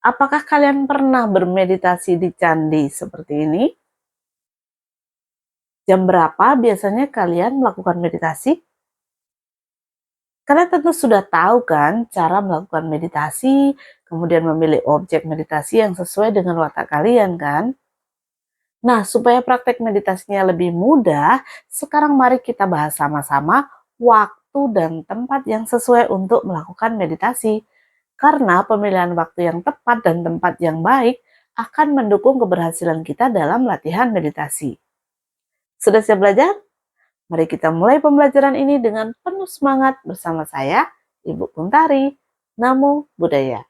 Apakah kalian pernah bermeditasi di candi seperti ini? Jam berapa biasanya kalian melakukan meditasi? Kalian tentu sudah tahu kan cara melakukan meditasi, kemudian memilih objek meditasi yang sesuai dengan watak kalian kan? Nah, supaya praktek meditasinya lebih mudah, sekarang mari kita bahas sama-sama waktu dan tempat yang sesuai untuk melakukan meditasi. Karena pemilihan waktu yang tepat dan tempat yang baik akan mendukung keberhasilan kita dalam latihan meditasi. Sudah siap belajar? Mari kita mulai pembelajaran ini dengan penuh semangat bersama saya, Ibu Kuntari. Namo Buddhaya.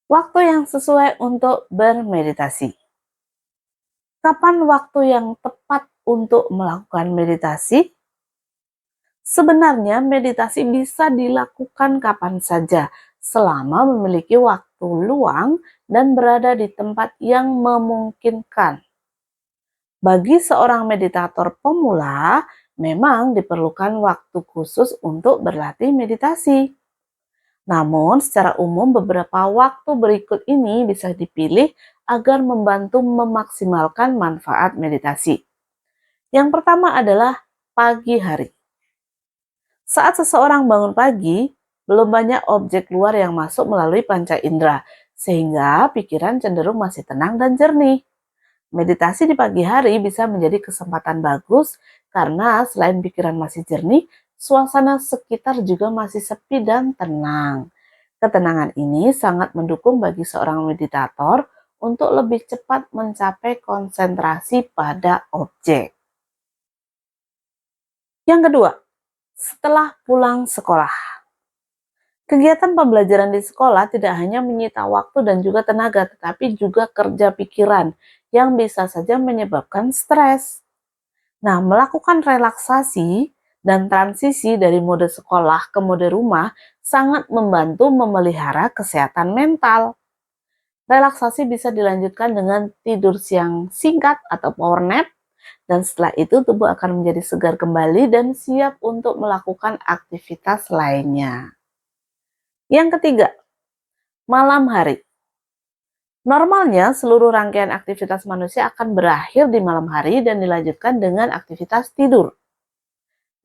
Waktu yang sesuai untuk bermeditasi. Kapan waktu yang tepat untuk melakukan meditasi? Sebenarnya meditasi bisa dilakukan kapan saja selama memiliki waktu luang dan berada di tempat yang memungkinkan. Bagi seorang meditator pemula, memang diperlukan waktu khusus untuk berlatih meditasi. Namun, secara umum beberapa waktu berikut ini bisa dipilih agar membantu memaksimalkan manfaat meditasi. Yang pertama adalah pagi hari. Saat seseorang bangun pagi, belum banyak objek luar yang masuk melalui panca indera, sehingga pikiran cenderung masih tenang dan jernih. Meditasi di pagi hari bisa menjadi kesempatan bagus karena selain pikiran masih jernih, suasana sekitar juga masih sepi dan tenang. Ketenangan ini sangat mendukung bagi seorang meditator untuk lebih cepat mencapai konsentrasi pada objek. Yang kedua, setelah pulang sekolah. Kegiatan pembelajaran di sekolah tidak hanya menyita waktu dan juga tenaga, tetapi juga kerja pikiran yang bisa saja menyebabkan stres. Nah, melakukan relaksasi dan transisi dari mode sekolah ke mode rumah sangat membantu memelihara kesehatan mental. Relaksasi bisa dilanjutkan dengan tidur siang singkat atau power nap, dan setelah itu tubuh akan menjadi segar kembali dan siap untuk melakukan aktivitas lainnya. Yang ketiga, malam hari. Normalnya seluruh rangkaian aktivitas manusia akan berakhir di malam hari dan dilanjutkan dengan aktivitas tidur.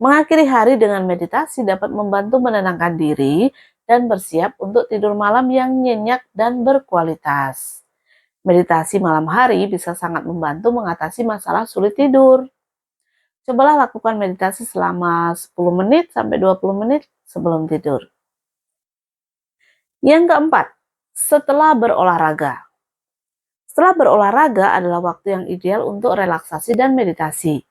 Mengakhiri hari dengan meditasi dapat membantu menenangkan diri dan bersiap untuk tidur malam yang nyenyak dan berkualitas. Meditasi malam hari bisa sangat membantu mengatasi masalah sulit tidur. Cobalah lakukan meditasi selama 10 menit sampai 20 menit sebelum tidur. Yang keempat, setelah berolahraga. Setelah berolahraga adalah waktu yang ideal untuk relaksasi dan meditasi.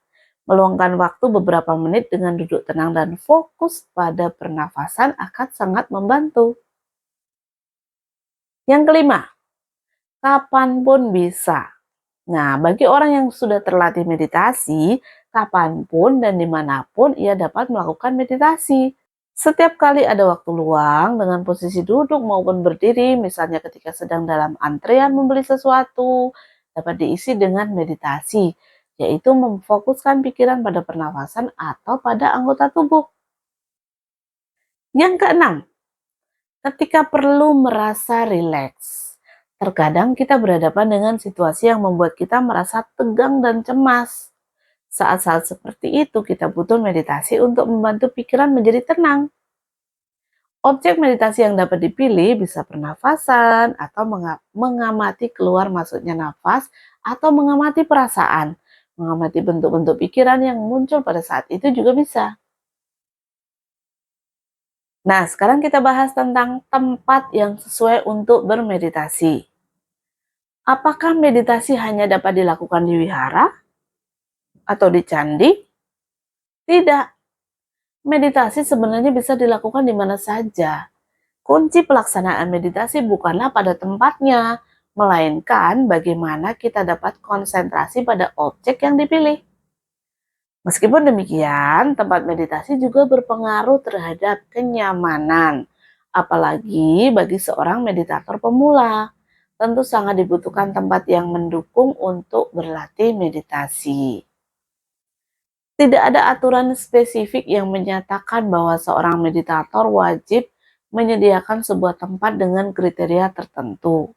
Meluangkan waktu beberapa menit dengan duduk tenang dan fokus pada pernafasan akan sangat membantu. Yang kelima, kapanpun bisa. Nah, bagi orang yang sudah terlatih meditasi, kapanpun dan dimanapun ia dapat melakukan meditasi. Setiap kali ada waktu luang dengan posisi duduk maupun berdiri, misalnya ketika sedang dalam antrean membeli sesuatu, dapat diisi dengan meditasi, yaitu memfokuskan pikiran pada pernafasan atau pada anggota tubuh. Yang keenam, ketika perlu merasa rileks. Terkadang kita berhadapan dengan situasi yang membuat kita merasa tegang dan cemas. Saat-saat seperti itu kita butuh meditasi untuk membantu pikiran menjadi tenang. Objek meditasi yang dapat dipilih bisa pernafasan atau mengamati keluar masuknya nafas atau mengamati perasaan. Mengamati bentuk-bentuk pikiran yang muncul pada saat itu juga bisa. Nah, sekarang kita bahas tentang tempat yang sesuai untuk bermeditasi. Apakah meditasi hanya dapat dilakukan di wihara? atau di candi? Tidak. Meditasi sebenarnya bisa dilakukan di mana saja. Kunci pelaksanaan meditasi bukanlah pada tempatnya, melainkan bagaimana kita dapat konsentrasi pada objek yang dipilih. Meskipun demikian, tempat meditasi juga berpengaruh terhadap kenyamanan, apalagi bagi seorang meditator pemula. Tentu sangat dibutuhkan tempat yang mendukung untuk berlatih meditasi. Tidak ada aturan spesifik yang menyatakan bahwa seorang meditator wajib menyediakan sebuah tempat dengan kriteria tertentu.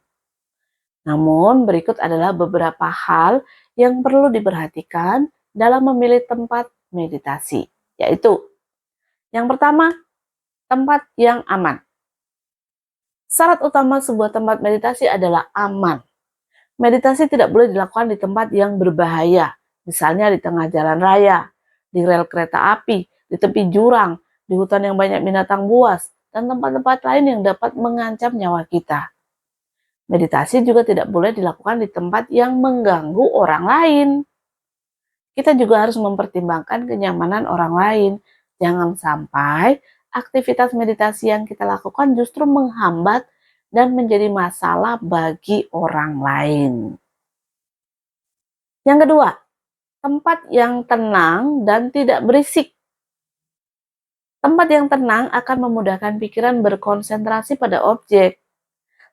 Namun, berikut adalah beberapa hal yang perlu diperhatikan dalam memilih tempat meditasi, yaitu yang pertama, tempat yang aman. Syarat utama sebuah tempat meditasi adalah aman. Meditasi tidak boleh dilakukan di tempat yang berbahaya, misalnya di tengah jalan raya, di rel kereta api, di tepi jurang, di hutan yang banyak binatang buas, dan tempat-tempat lain yang dapat mengancam nyawa kita. Meditasi juga tidak boleh dilakukan di tempat yang mengganggu orang lain. Kita juga harus mempertimbangkan kenyamanan orang lain. Jangan sampai aktivitas meditasi yang kita lakukan justru menghambat dan menjadi masalah bagi orang lain. Yang kedua, tempat yang tenang dan tidak berisik. Tempat yang tenang akan memudahkan pikiran berkonsentrasi pada objek.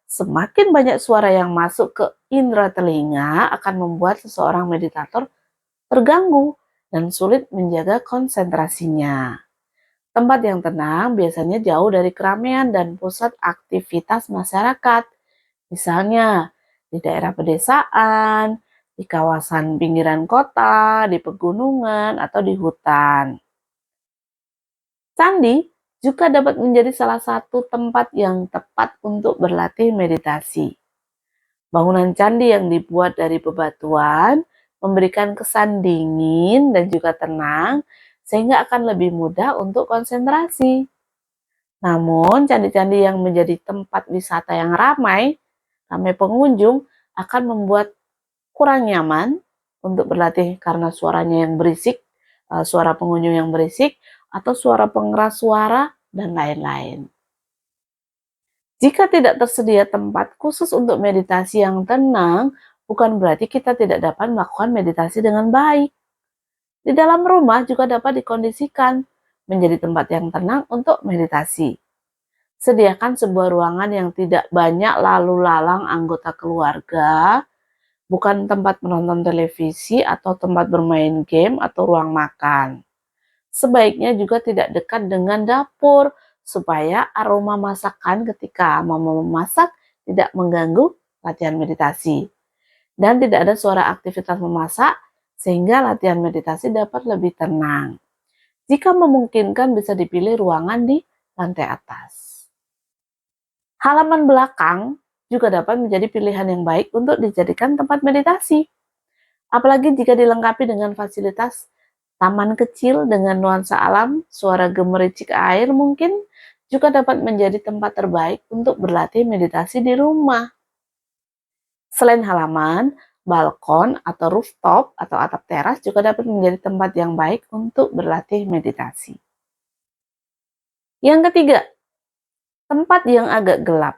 Semakin banyak suara yang masuk ke indera telinga akan membuat seseorang meditator terganggu dan sulit menjaga konsentrasinya. Tempat yang tenang biasanya jauh dari keramaian dan pusat aktivitas masyarakat. Misalnya di daerah pedesaan, di kawasan pinggiran kota, di pegunungan, atau di hutan. Candi juga dapat menjadi salah satu tempat yang tepat untuk berlatih meditasi. Bangunan candi yang dibuat dari bebatuan memberikan kesan dingin dan juga tenang, sehingga akan lebih mudah untuk konsentrasi. Namun, candi-candi yang menjadi tempat wisata yang ramai pengunjung akan membuat kurang nyaman untuk berlatih karena suaranya yang berisik, suara pengunjung yang berisik, atau suara pengeras suara, dan lain-lain. Jika tidak tersedia tempat khusus untuk meditasi yang tenang, bukan berarti kita tidak dapat melakukan meditasi dengan baik. Di dalam rumah juga dapat dikondisikan menjadi tempat yang tenang untuk meditasi. Sediakan sebuah ruangan yang tidak banyak lalu lalang anggota keluarga, bukan tempat menonton televisi atau tempat bermain game atau ruang makan. Sebaiknya juga tidak dekat dengan dapur, supaya aroma masakan ketika mama memasak tidak mengganggu latihan meditasi. Dan tidak ada suara aktivitas memasak, sehingga latihan meditasi dapat lebih tenang. Jika memungkinkan bisa dipilih ruangan di lantai atas. Halaman belakang juga dapat menjadi pilihan yang baik untuk dijadikan tempat meditasi. Apalagi jika dilengkapi dengan fasilitas taman kecil dengan nuansa alam, suara gemericik air mungkin juga dapat menjadi tempat terbaik untuk berlatih meditasi di rumah. Selain halaman, balkon atau rooftop atau atap teras juga dapat menjadi tempat yang baik untuk berlatih meditasi. Yang ketiga, tempat yang agak gelap.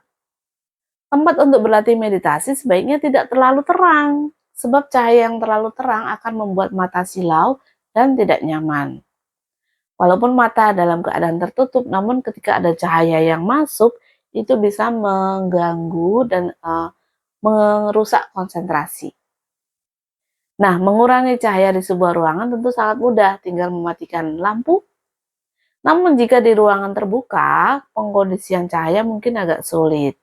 Tempat untuk berlatih meditasi sebaiknya tidak terlalu terang, sebab cahaya yang terlalu terang akan membuat mata silau dan tidak nyaman. Walaupun mata dalam keadaan tertutup, namun ketika ada cahaya yang masuk, itu bisa mengganggu dan merusak konsentrasi. Nah, mengurangi cahaya di sebuah ruangan tentu sangat mudah, tinggal mematikan lampu. Namun jika di ruangan terbuka, pengkondisian cahaya mungkin agak sulit.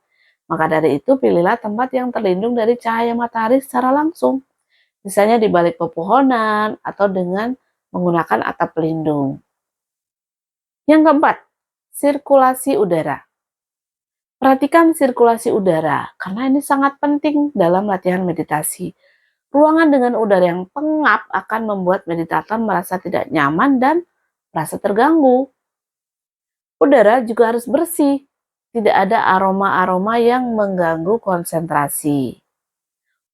Maka dari itu, pilihlah tempat yang terlindung dari cahaya matahari secara langsung. Misalnya di balik pepohonan atau dengan menggunakan atap pelindung. Yang keempat, sirkulasi udara. Perhatikan sirkulasi udara, karena ini sangat penting dalam latihan meditasi. Ruangan dengan udara yang pengap akan membuat meditator merasa tidak nyaman dan merasa terganggu. Udara juga harus bersih, tidak ada aroma-aroma yang mengganggu konsentrasi.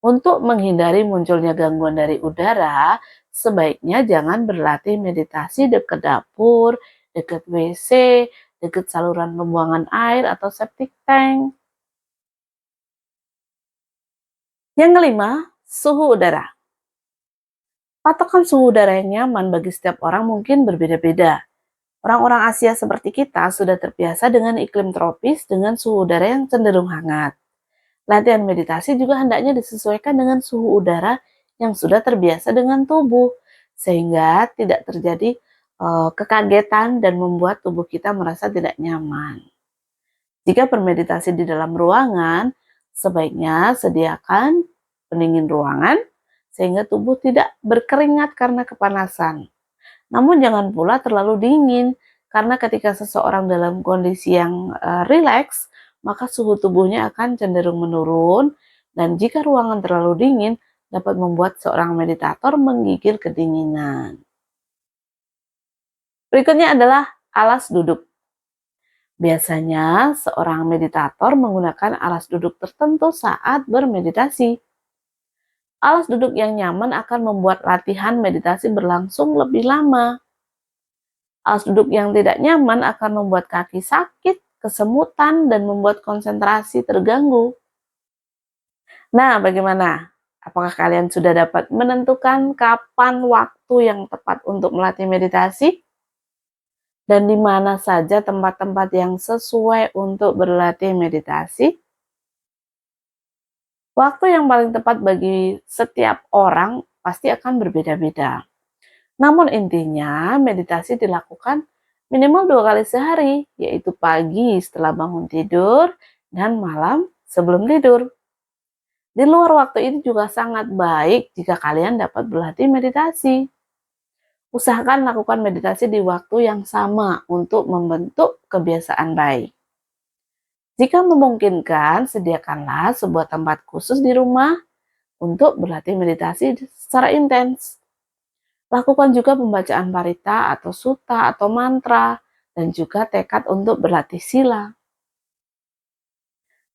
Untuk menghindari munculnya gangguan dari udara, sebaiknya jangan berlatih meditasi dekat dapur, dekat WC, dekat saluran pembuangan air atau septic tank. Yang kelima, suhu udara. Patokan suhu udara yang nyaman bagi setiap orang mungkin berbeda-beda. Orang-orang Asia seperti kita sudah terbiasa dengan iklim tropis dengan suhu udara yang cenderung hangat. Latihan meditasi juga hendaknya disesuaikan dengan suhu udara yang sudah terbiasa dengan tubuh, sehingga tidak terjadi kekagetan dan membuat tubuh kita merasa tidak nyaman. Jika bermeditasi di dalam ruangan, sebaiknya sediakan pendingin ruangan sehingga tubuh tidak berkeringat karena kepanasan. Namun jangan pula terlalu dingin, karena ketika seseorang dalam kondisi yang rileks, maka suhu tubuhnya akan cenderung menurun, dan jika ruangan terlalu dingin, dapat membuat seorang meditator menggigil kedinginan. Berikutnya adalah alas duduk. Biasanya, seorang meditator menggunakan alas duduk tertentu saat bermeditasi. Alas duduk yang nyaman akan membuat latihan meditasi berlangsung lebih lama. Alas duduk yang tidak nyaman akan membuat kaki sakit, kesemutan, dan membuat konsentrasi terganggu. Nah, bagaimana? Apakah kalian sudah dapat menentukan kapan waktu yang tepat untuk melatih meditasi? Dan di mana saja tempat-tempat yang sesuai untuk berlatih meditasi? Waktu yang paling tepat bagi setiap orang pasti akan berbeda-beda. Namun intinya, meditasi dilakukan minimal 2 kali sehari, yaitu pagi setelah bangun tidur dan malam sebelum tidur. Di luar waktu ini juga sangat baik jika kalian dapat berlatih meditasi. Usahakan lakukan meditasi di waktu yang sama untuk membentuk kebiasaan baik. Jika memungkinkan, sediakanlah sebuah tempat khusus di rumah untuk berlatih meditasi secara intens. Lakukan juga pembacaan parita atau sutta atau mantra, dan juga tekad untuk berlatih sila.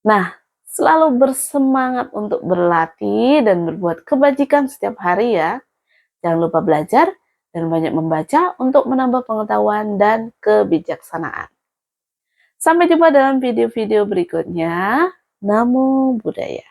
Nah, selalu bersemangat untuk berlatih dan berbuat kebajikan setiap hari ya. Jangan lupa belajar dan banyak membaca untuk menambah pengetahuan dan kebijaksanaan. Sampai jumpa dalam video-video berikutnya. Namo Buddhaya.